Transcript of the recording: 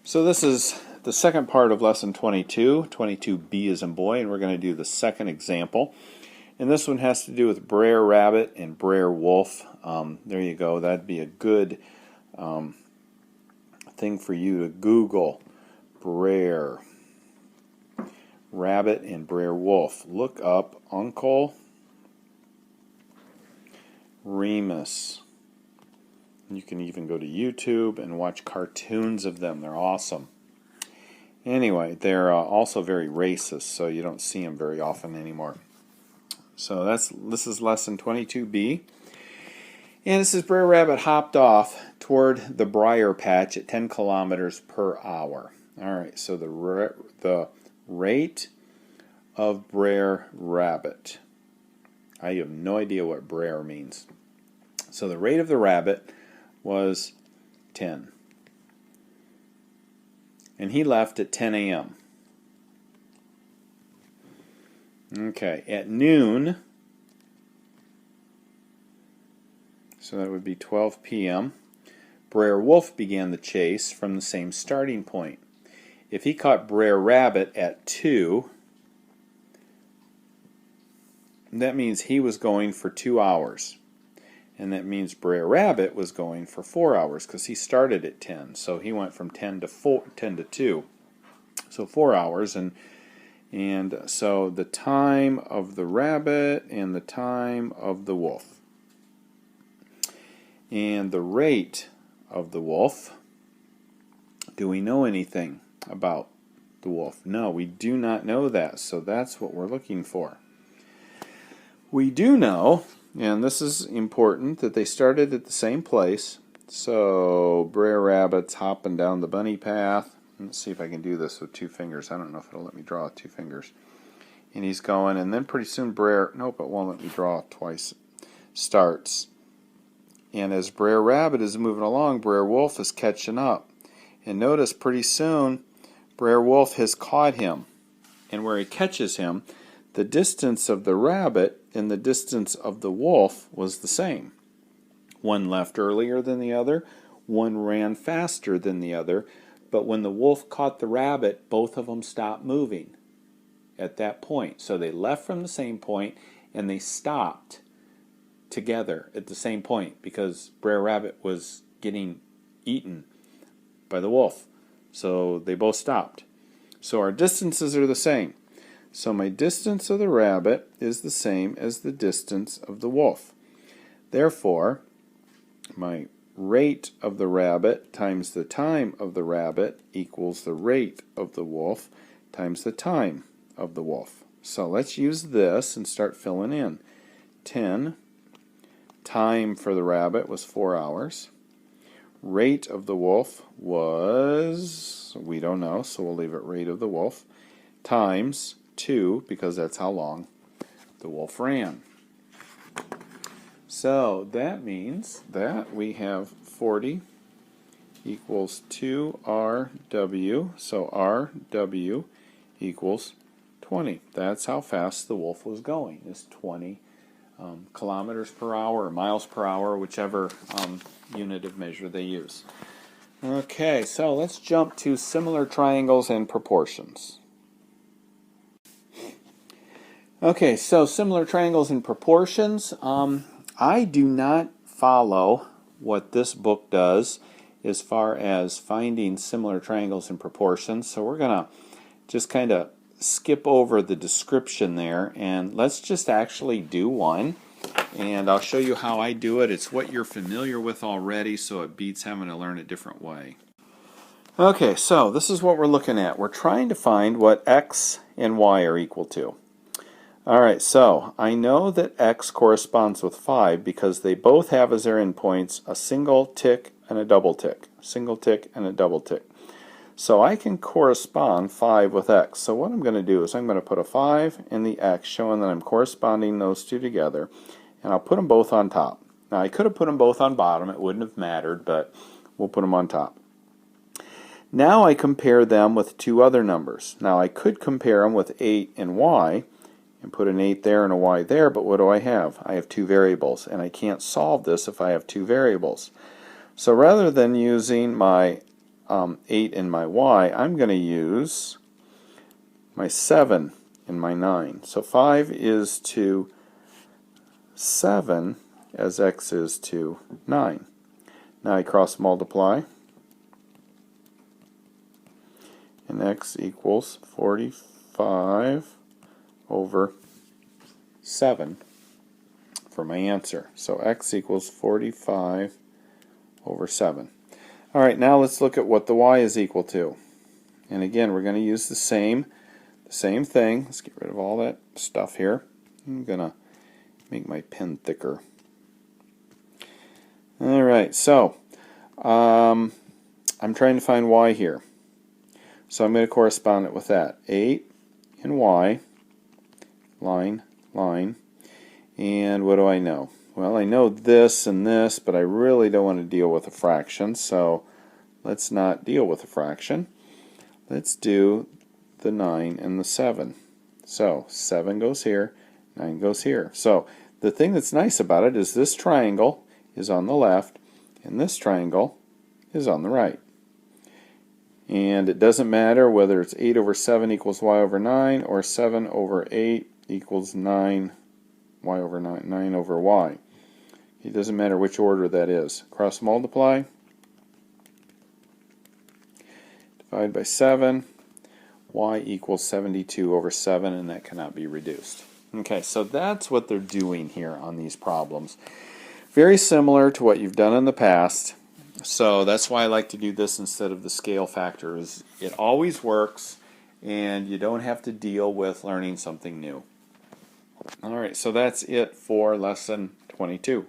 So this is the second part of lesson 22. 22B is in boy, and we're going to do the second example. And this one has to do with Brer Rabbit and Brer Wolf. There you go. That'd be a good thing for you to Google. Brer Rabbit and Brer Wolf. Look up Uncle Remus. You can even go to YouTube and watch cartoons of them. They're awesome. Anyway, they're also very racist, so you don't see them very often anymore. So this is lesson 22B. And this is Brer Rabbit hopped off toward the briar patch at 10 kilometers per hour. Alright, so the rate of Brer Rabbit. I have no idea what Brer means. So the rate of the rabbit was 10. And he left at 10 a.m. Okay, at noon, so that would be 12 p.m., Brer Wolf began the chase from the same starting point. If he caught Brer Rabbit at 2, that means he was going for 2 hours. And that means Brer Rabbit was going for 4 hours because he started at 10. So he went from 10 to 2. So 4 hours. And so the time of the rabbit and the time of the wolf. And the rate of the wolf. Do we know anything about the wolf? No, we do not know that. So that's what we're looking for. We do know, and this is important, that they started at the same place. So Brer Rabbit's hopping down the bunny path. Let's see if I can do this with 2 fingers. I don't know if it'll let me draw 2 fingers. And he's going, and then pretty soon nope, it won't let me draw twice. Starts. And as Brer Rabbit is moving along, Brer Wolf is catching up. And notice pretty soon, Brer Wolf has caught him. And where he catches him, the distance of the rabbit and the distance of the wolf was the same. One left earlier than the other, one ran faster than the other, but when the wolf caught the rabbit, both of them stopped moving at that point. So they left from the same point and they stopped together at the same point because Brer Rabbit was getting eaten by the wolf. So they both stopped. So our distances are the same. So my distance of the rabbit is the same as the distance of the wolf. Therefore, my rate of the rabbit times the time of the rabbit equals the rate of the wolf times the time of the wolf. So let's use this and start filling in. 10, time for the rabbit was 4 hours. Rate of the wolf was, we don't know, so we'll leave it rate of the wolf, times 2, because that's how long the wolf ran. So that means that we have 40 equals 2RW, so RW equals 20. That's how fast the wolf was going, is 20 kilometers per hour or miles per hour, whichever unit of measure they use. Okay, so let's jump to similar triangles and proportions. Okay, so similar triangles and proportions. I do not follow what this book does as far as finding similar triangles and proportions. So we're going to just kind of skip over the description there and let's just actually do one. And I'll show you how I do it. It's what you're familiar with already, so it beats having to learn a different way. Okay, so this is what we're looking at. We're trying to find what x and y are equal to. Alright, so I know that x corresponds with 5 because they both have as their endpoints a single tick and a double tick. Single tick and a double tick. So I can correspond 5 with x. So what I'm going to do is I'm going to put a 5 in the x, showing that I'm corresponding those two together, and I'll put them both on top. Now I could have put them both on bottom, it wouldn't have mattered, but we'll put them on top. Now I compare them with 2 other numbers. Now I could compare them with 8 and y, and put an 8 there and a y there, but what do I have? I have 2 variables, and I can't solve this if I have 2 variables. So rather than using my 8 in my y, I'm going to use my 7 in my 9. So 5 is to 7 as x is to 9. Now I cross multiply, and x equals 45 over 7 for my answer. So x equals 45 over 7. Alright, now let's look at what the y is equal to. And again, we're going to use the same thing. Let's get rid of all that stuff here. I'm going to make my pen thicker. Alright, so I'm trying to find y here. So I'm going to correspond it with that. 8 in y, line, line. And what do I know? Well, I know this and this, but I really don't want to deal with a fraction, so let's not deal with a fraction. Let's do the 9 and the 7. So 7 goes here, 9 goes here. So the thing that's nice about it is this triangle is on the left, and this triangle is on the right. And it doesn't matter whether it's 8 over 7 equals y over 9, or 7 over 8 equals 9 y over 9 over y. It doesn't matter which order that is. Cross multiply, divide by 7, y equals 72 over 7, and that cannot be reduced. Okay, so that's what they're doing here on these problems. Very similar to what you've done in the past, so that's why I like to do this instead of the scale factors. It always works, and you don't have to deal with learning something new. Alright, so that's it for lesson 22.